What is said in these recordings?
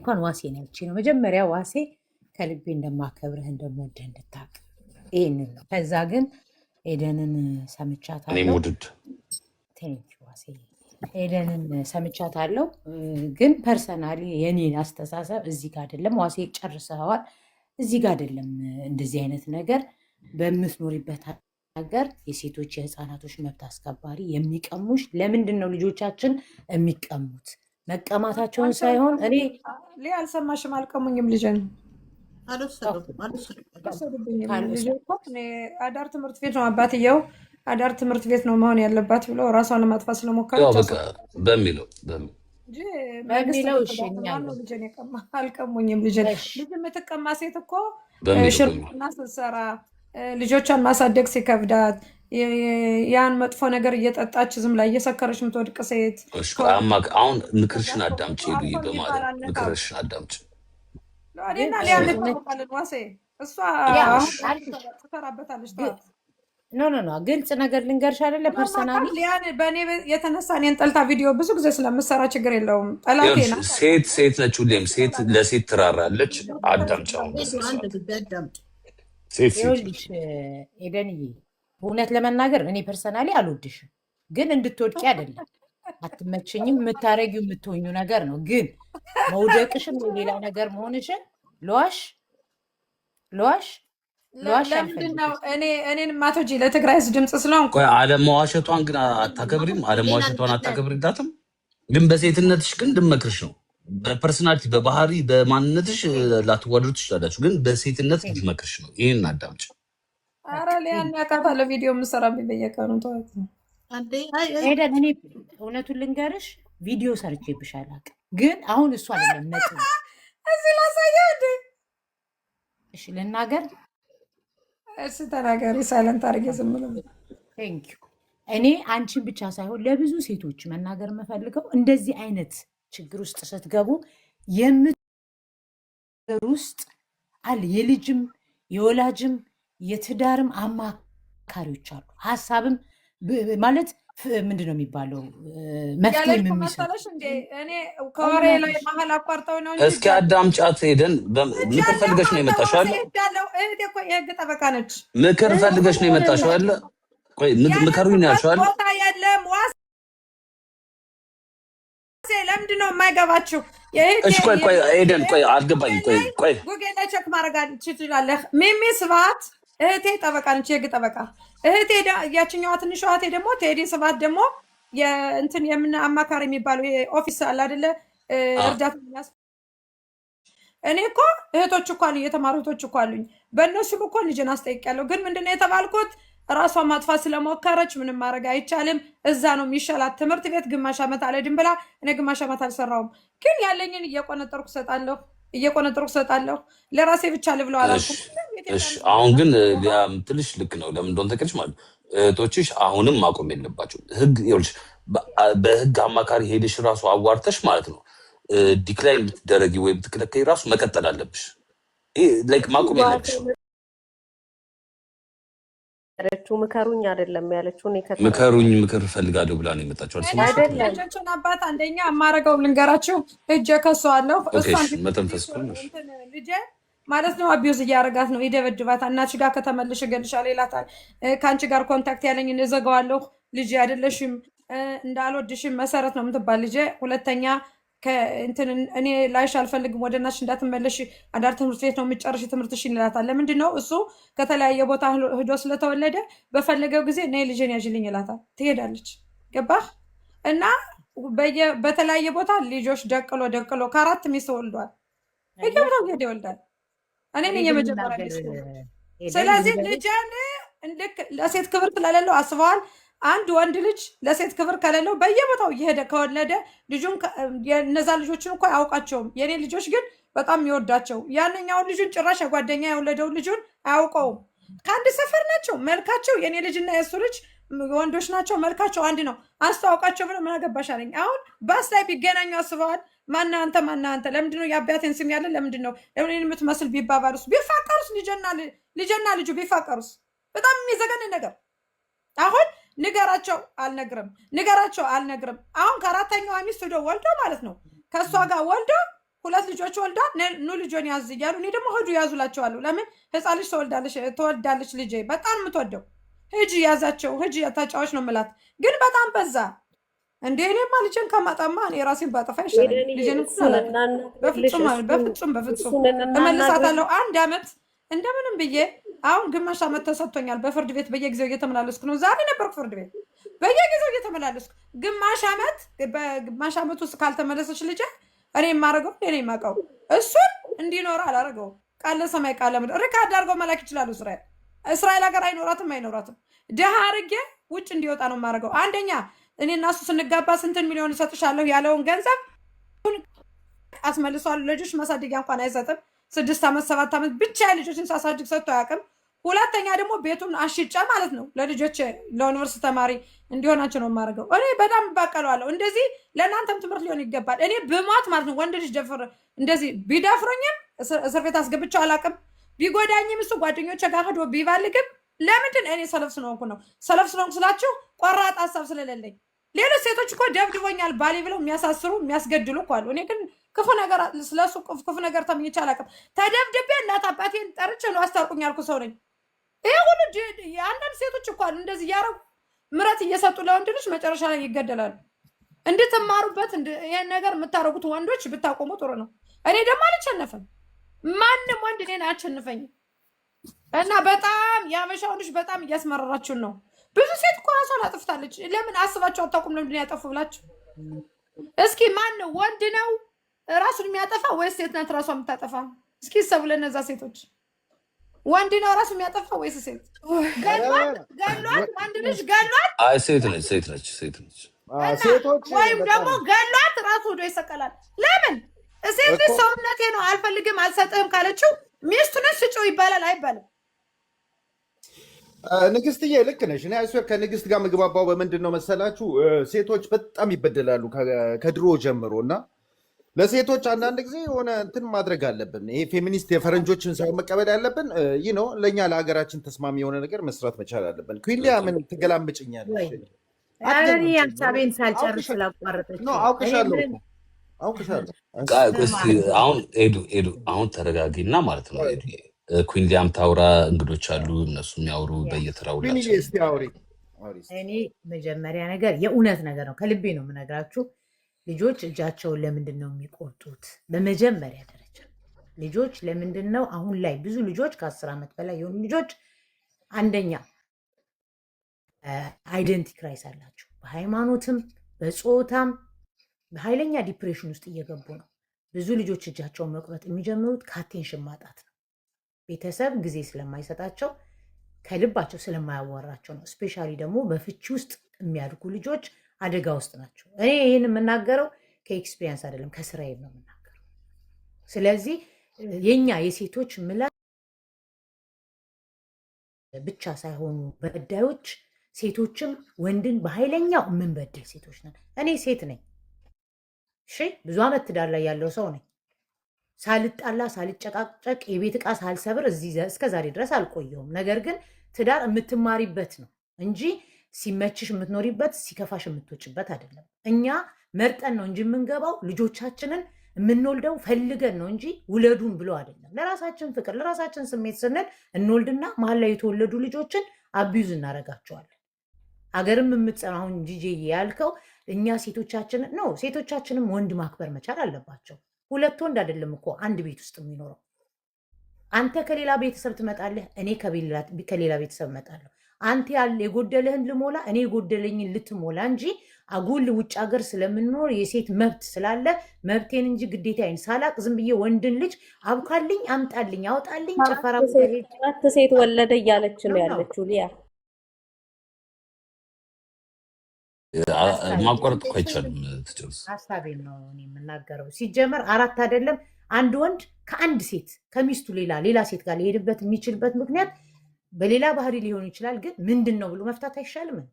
እንኳን ዋሴ ነች ነው መጀመሪያ ዋሴ ከልቤ እንደማከብርህ እንደምወድህ እንድታቅ ይህንን ነው። ከዛ ግን ኤደንን ሰምቻታለሁ። ዋሴ ኤደንን ሰምቻታለሁ፣ ግን ፐርሰናሊ የኔ አስተሳሰብ እዚህ ጋር አይደለም። ዋሴ ጨርሰዋል። እዚህ ጋር አይደለም። እንደዚህ አይነት ነገር በምትኖሪበት ሀገር የሴቶች የህፃናቶች መብት አስከባሪ የሚቀሙሽ ለምንድን ነው ልጆቻችን የሚቀሙት? መቀማታቸውን ሳይሆን እኔ አልሰማሽም? አልቀሙኝም። ልጅን አዳር ትምህርት ቤት ነው አባትየው አዳር ትምህርት ቤት ነው መሆን ያለባት ብሎ ራሷን ለማጥፋት ስለሞከረች በሚለው ልጅን የቀማ አልቀሙኝም። ልጅ የምትቀማ ሴት እኮ ሽርና ስትሰራ ልጆቿን ማሳደግ ሲከብዳት ያን መጥፎ ነገር እየጠጣች ዝም ላይ እየሰከረች የምትወድቅ ሴት። አሁን ምክርሽን አዳምጪ ሄዱዬ፣ በማለት ምክርሽን አዳምጪ። ዋሴ እሷ ትሰራበታለች። ኖ ግልጽ ነገር ልንገርሽ አይደለ? ፐርሰናሊ በእኔ የተነሳ እኔን ጠልታ ቪዲዮ ብዙ ጊዜ ስለምሰራ ችግር የለውም። ጠላቴ ናት። ሴት ነች፣ ሁሌም ሴት ለሴት ትራራለች። አዳምጪ። አሁን ይኸውልሽ ኤደንዬ፣ እውነት ለመናገር እኔ ፐርሰናሊ አልወድሽም፣ ግን እንድትወድቂ አይደለም። አትመቸኝም። የምታረጊው የምትሆኙ ነገር ነው። ግን መውደቅሽም የሌላ ነገር መሆንሽን ለዋሽ ለምንድን ነው እኔን ማቶጂ ለትግራይ ድምፅ ስለሆንኩ አለመዋሸቷን ግን አታከብሪም? አለመዋሸቷን አታከብሪላትም? ግን በሴትነትሽ ግን እንድመክርሽ ነው። በፐርሰናሊቲ በባህሪ በማንነትሽ ላትዋደዱ ትችላላችሁ፣ ግን በሴትነት እንድመክርሽ ነው። ይህን አዳምጪ። ኧረ ሊያን ያውቃታለሁ ቪዲዮ የምሰራ በየቀኑ ተዋት። ኤደን እኔ እውነቱን ልንገርሽ ቪዲዮ ሰርቼብሽ አላውቅም፣ ግን አሁን እሱ አይደለም ነጥብ እዚህ ላሳየው እንዴ? እሺ ልናገር? እሺ ተናገሪ። ሳይለንት አድርጌ ዝም ብሎ ቴንኪው። እኔ አንቺን ብቻ ሳይሆን ለብዙ ሴቶች መናገር የምፈልገው እንደዚህ አይነት ችግር ውስጥ ስትገቡ የምትር ውስጥ አለ የልጅም የወላጅም የትዳርም አማካሪዎች አሉ። ሀሳብም ማለት ምንድን ነው የሚባለው መፍትሄ የሚሰጡሽ። ከወሬ ላይ መሀል አቋርጠው ነው። እስኪ አዳምጫት ሄደን ምክር ፈልገሽ ነው የመጣሽው አለ። የህግ ጠበቃ ነች። ምክር ፈልገሽ ነው የመጣሽው አለ። ቆይ ምከሩኝ ያልሽው አለ። ቦታ የለም ዋሴ፣ ለምንድን ነው የማይገባችሁ? እሺ ቆይ ሄደን አልገባኝ። ቆይ ጉግል ላይ ቼክ ማድረግ ትችላለህ። ሚሚ ስብሐት እህቴ ጠበቃ ነች፣ የህግ ጠበቃ እህቴ። ያችኛዋ ትንሿ እህቴ ደግሞ ቴዲ ስብሐት ደግሞ የእንትን የምን አማካሪ የሚባለው ኦፊስ አለ አይደለ? እርዳታ እኔ እኮ እህቶች እኮ አሉኝ፣ የተማሩ እህቶች እኮ አሉኝ። በእነሱም እኮ ልጅን አስጠይቄያለሁ። ግን ምንድነው የተባልኩት? ራሷን ማጥፋት ስለሞከረች ምንም ማድረግ አይቻልም፣ እዛ ነው የሚሻላት። ትምህርት ቤት ግማሽ ዓመት አልሄድም ብላ እኔ ግማሽ ዓመት አልሰራውም። ግን ያለኝን እየቆነጠርኩ እሰጣለሁ። ለራሴ ብቻ ልብለው አላልኩም። አሁን ግን ትንሽ ልክ ነው። ለምን እንደሆነ ተቀልሽ ማለት እህቶችሽ አሁንም ማቆም የለባቸው። ህግ ይኸውልሽ፣ በህግ አማካሪ ሄደሽ ራሱ አዋርተሽ ማለት ነው ዲክላይን ብትደረጊ ወይ ብትከለከይ ራሱ መቀጠል አለብሽ። ላይክ ማቆም የለብሽ። ምከሩኝ አይደለም ያለችው። ምክር ፈልጋለሁ ብላ ነው የመጣችው አይደለም። አባት አንደኛ የማረገው ልንገራችሁ፣ እጄ ከሷለሁ መተንፈስ ልጄ ማለት ነው አቢዩዝ እያደረጋት ነው፣ ይደበድባታል። እናትሽ ጋር ከተመልሽ እገልሻለሁ ይላታል። ከአንቺ ጋር ኮንታክት ያለኝ እዘጋዋለሁ። ልጄ አይደለሽም እንዳልወድሽም መሰረት ነው የምትባል ልጄ። ሁለተኛ እኔ ላይሽ አልፈልግም፣ ወደ እናትሽ እንዳትመለሽ፣ አዳር ትምህርት ቤት ነው የምጨርሽ ትምህርትሽን ይላታል። ለምንድን ነው እሱ ከተለያየ ቦታ ሂዶ ስለተወለደ በፈለገው ጊዜ እኔ ልጄን ያዥልኝ ይላታል። ትሄዳለች። ገባህ? እና በተለያየ ቦታ ልጆች ደቅሎ ከአራት ሚስት ወልዷል። በየቦታው ሄደ ይወልዳል። እኔ ነኝ የመጀመሪያ ሚስት። ስለዚህ ልጄን ልክ ለሴት ክብር ስለሌለው አስበዋል። አንድ ወንድ ልጅ ለሴት ክብር ከሌለው በየቦታው እየሄደ ከወለደ ልጁን እነዛ ልጆችን እኮ አያውቃቸውም። የኔ ልጆች ግን በጣም የሚወዳቸው ያንኛውን ልጁን ጭራሽ የጓደኛ የወለደውን ልጁን አያውቀውም። ከአንድ ሰፈር ናቸው። መልካቸው የኔ ልጅና የእሱ ልጅ ወንዶች ናቸው። መልካቸው አንድ ነው። አስተዋውቃቸው ብሎ ምን አገባሽ አለኝ። አሁን ባስ ላይ ቢገናኙ አስበዋል። ማናንተ ለምንድነው የአባቴን ስም ያለ ለምንድነው ለምን የምትመስል ቢባባሉስ ቢፋቀሩስ ልጅና ልጁ ቢፋቀሩስ? በጣም የሚዘገን ነገር። አሁን ንገራቸው አልነግርም። አሁን ከአራተኛዋ ሚስት ሄዶ ወልዶ ማለት ነው ከእሷ ጋር ወልዶ ሁለት ልጆች ወልዳ ኑ ልጆን ያዝ እያሉ እኔ ደግሞ ሂዱ ያዙላቸዋለሁ። ለምን ህፃን ልጅ ትወልዳለች ልጄ በጣም የምትወደው ሂጂ ያዛቸው ሂጂ ተጫዋች ነው የምላት። ግን በጣም በዛ እንዴ እኔማ ልጄን ከማጣማ እኔ ራሴን ባጠፋ ይሻላል። ልጄን በፍጹም እመልሳታለሁ። 1 ዓመት እንደምንም ብዬ አሁን ግማሽ ዓመት ተሰጥቶኛል። በፍርድ ቤት በየጊዜው እየተመላለስኩ ነው። ዛሬ ነበርኩ ፍርድ ቤት በየጊዜው እየተመላለስኩ ግማሽ ዓመት ውስጥ ካልተመለሰች ልጄ እኔ የማደርገው እኔ የማውቀው እሱን እንዲኖር አላደርገውም። ቃለ ሰማይ ቃለ ምድር ሪካርድ አድርገው መላክ ይችላሉ። እስራኤል ሀገር አይኖራትም። ደሃ አድርጌ ውጭ እንዲወጣ ነው የማደርገው። አንደኛ እኔ እና እሱ ስንጋባ ስንትን ሚሊዮን እሰጥሻለሁ ያለውን ገንዘብ አስመልሷል። ልጆች ማሳደጊያ እንኳን አይሰጥም። 6 ዓመት 7 ዓመት ብቻ ልጆችን ሳሳድግ ሰጥቶ አያውቅም። ሁለተኛ ደግሞ ቤቱን አሽጫ ማለት ነው ለልጆች ለዩኒቨርሲቲ ተማሪ እንዲሆናቸው ነው የማደርገው። እኔ በጣም ባቀለዋለሁ። እንደዚህ ለእናንተም ትምህርት ሊሆን ይገባል። እኔ ብሞት ማለት ነው ወንድ ልጅ እንደዚህ ቢደፍሩኝም እስር ቤት አስገብቼው አላውቅም። ቢጎዳኝም እሱ ጓደኞቼ ጋር ሄዶ ቢባልግም ለምንድን እኔ ሰለፍ ስለሆንኩ ነው። ሰለፍ ስለሆንኩ ስላችሁ ቆራጥ ሀሳብ ስለሌለኝ። ሌሎች ሴቶች እኮ ደብድቦኛል ባሌ ብለው የሚያሳስሩ የሚያስገድሉ እኮ አሉ። እኔ ግን ስለሱ ክፉ ነገር ተምኝቼ አላውቅም። ተደብድቤ እናት አባቴን ጠርቼ ነው አስታርቁኝ ያልኩ ሰው ነኝ። ይሄ ሁሉ አንዳንድ ሴቶች እኮ አሉ እንደዚህ እያደረጉ ምረት እየሰጡ ለወንድ ልጅ መጨረሻ ላይ ይገደላሉ። እንድትማሩበት ይሄን ነገር የምታደርጉት ወንዶች ብታቆሙ ጥሩ ነው። እኔ ደግሞ አልቸነፍም። ማንም ወንድ እኔን አያሸንፈኝም። እና በጣም የአበሻ ወንዶች በጣም እያስመረራችሁን ነው። ብዙ ሴት እኮ ራሷን አጥፍታለች። ለምን አስባችሁ አታውቁም? ለምንድን ያጠፉ ብላችሁ እስኪ ማን ነው ወንድ ነው ራሱን የሚያጠፋ ወይስ ሴት ናት ራሷን የምታጠፋ? እስኪ ሰቡ ለነዛ ሴቶች ወንድ ነው ራሱ የሚያጠፋ ወይስ ሴት? ገሏት ወንድ ልጅ ገሏት? አይ ሴት ነች። ሴቶች ወይም ደግሞ ገሏት ራሱ ሄዶ ይሰቀላል። ለምን ሴት ልጅ ሰውነቴ ነው አልፈልግም አልሰጥህም ካለችው ሚስቱን ስጪው ይባላል አይባልም? ንግስትዬ ልክ ነሽ። እኔ አይሶር ከንግስት ጋር ምግባባው በምንድን ነው መሰላችሁ? ሴቶች በጣም ይበደላሉ ከድሮ ጀምሮ እና ለሴቶች አንዳንድ ጊዜ የሆነ እንትን ማድረግ አለብን። ይሄ ፌሚኒስት የፈረንጆችን ሳይሆን መቀበል ያለብን ነው። ለእኛ ለሀገራችን ተስማሚ የሆነ ነገር መስራት መቻል አለብን። ኩሊያ ምን ትገላምጭኛለሽ? ሀሳቤን ሳልጨርስ ስላቋረጠች አውቅሻለሁ። አሁን ሄዱ አሁን ተረጋጊና ማለት ነው። ኩንሊያም ታውራ፣ እንግዶች አሉ እነሱ የሚያወሩ በየተራውላቸው። እኔ መጀመሪያ ነገር የእውነት ነገር ነው ከልቤ ነው የምነግራችሁ። ልጆች እጃቸውን ለምንድን ነው የሚቆርጡት? በመጀመሪያ ደረጃ ልጆች ለምንድን ነው አሁን ላይ ብዙ ልጆች ከ10 ዓመት በላይ የሆኑ ልጆች አንደኛ አይደንቲ ክራይስ አላቸው። በሃይማኖትም በጾታም በኃይለኛ ዲፕሬሽን ውስጥ እየገቡ ነው። ብዙ ልጆች እጃቸውን መቁረጥ የሚጀምሩት ከአቴንሽን ማጣት ነው። ቤተሰብ ጊዜ ስለማይሰጣቸው ከልባቸው ስለማያወራቸው ነው። ስፔሻሊ ደግሞ በፍቺ ውስጥ የሚያድጉ ልጆች አደጋ ውስጥ ናቸው። እኔ ይህን የምናገረው ከኤክስፒሪየንስ አይደለም ከስራዬ ነው የምናገረው። ስለዚህ የኛ የሴቶች ምላሽ ብቻ ሳይሆኑ በዳዮች ሴቶችም ወንድን በኃይለኛው የምንበድል ሴቶች ነን። እኔ ሴት ነኝ። እሺ ብዙ ዓመት ትዳር ላይ ያለው ሰው ነኝ። ሳልጣላ ሳልጨቃጨቅ የቤት ዕቃ ሳልሰብር እስከ ዛሬ ድረስ አልቆየውም። ነገር ግን ትዳር የምትማሪበት ነው እንጂ ሲመችሽ የምትኖሪበት ሲከፋሽ የምትወጭበት አይደለም። እኛ መርጠን ነው እንጂ የምንገባው ልጆቻችንን የምንወልደው ፈልገን ነው እንጂ ውለዱን ብሎ አይደለም። ለራሳችን ፍቅር ለራሳችን ስሜት ስንል እንወልድና መሀል ላይ የተወለዱ ልጆችን አቢዩዝ እናደርጋቸዋለን። አገርም የምትጸናውን ጂጄ ያልከው እኛ ሴቶቻችንን ነው። ሴቶቻችንም ወንድ ማክበር መቻል አለባቸው። ሁለት ወንድ አይደለም እኮ አንድ ቤት ውስጥ የሚኖረው። አንተ ከሌላ ቤተሰብ ትመጣለህ፣ እኔ ከሌላ ቤተሰብ እመጣለሁ። አንተ ያለ የጎደለህን ልሞላ፣ እኔ የጎደለኝን ልትሞላ እንጂ አጉል ውጭ ሀገር ስለምንኖር የሴት መብት ስላለ መብቴን እንጂ ግዴታዬን ሳላቅ ዝም ብዬ ወንድን ልጅ አብካልኝ፣ አምጣልኝ፣ አውጣልኝ ጭፈራ አራት ሴት ወለደ እያለች ነው ያለችው ሊያ። ማቋረጥ እኮ አይቻልም። ትጨርስ ሀሳቤን ነው እኔ የምናገረው። ሲጀመር አራት አይደለም አንድ ወንድ ከአንድ ሴት ከሚስቱ ሌላ ሴት ጋር ሊሄድበት የሚችልበት ምክንያት በሌላ ባህሪ ሊሆን ይችላል። ግን ምንድን ነው ብሎ መፍታት አይሻልም እንዴ?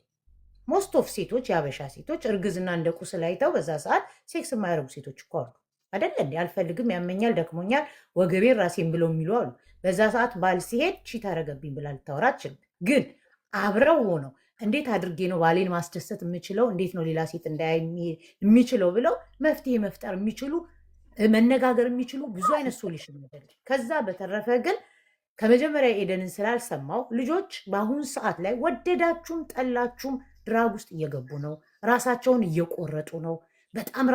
ሞስት ኦፍ ሴቶች የአበሻ ሴቶች እርግዝና እንደ ቁስል አይተው በዛ ሰዓት ሴክስ የማያደርጉ ሴቶች እኮ አሉ አይደለ እንዴ? አልፈልግም፣ ያመኛል፣ ደክሞኛል፣ ወገቤን ራሴን ብለው የሚሉ አሉ። በዛ ሰዓት ባል ሲሄድ ቺት አደረገብኝ ብላ ልታወራ አትችልም። ግን አብረው ሆነው እንዴት አድርጌ ነው ባሌን ማስደሰት የምችለው፣ እንዴት ነው ሌላ ሴት እንዳያይ የሚችለው ብለው መፍትሄ መፍጠር የሚችሉ መነጋገር የሚችሉ ብዙ አይነት ሶሉሽን አይደለም። ከዛ በተረፈ ግን ከመጀመሪያ ኤደንን ስላልሰማው ልጆች በአሁን ሰዓት ላይ ወደዳችሁም ጠላችሁም ድራግ ውስጥ እየገቡ ነው። ራሳቸውን እየቆረጡ ነው። በጣም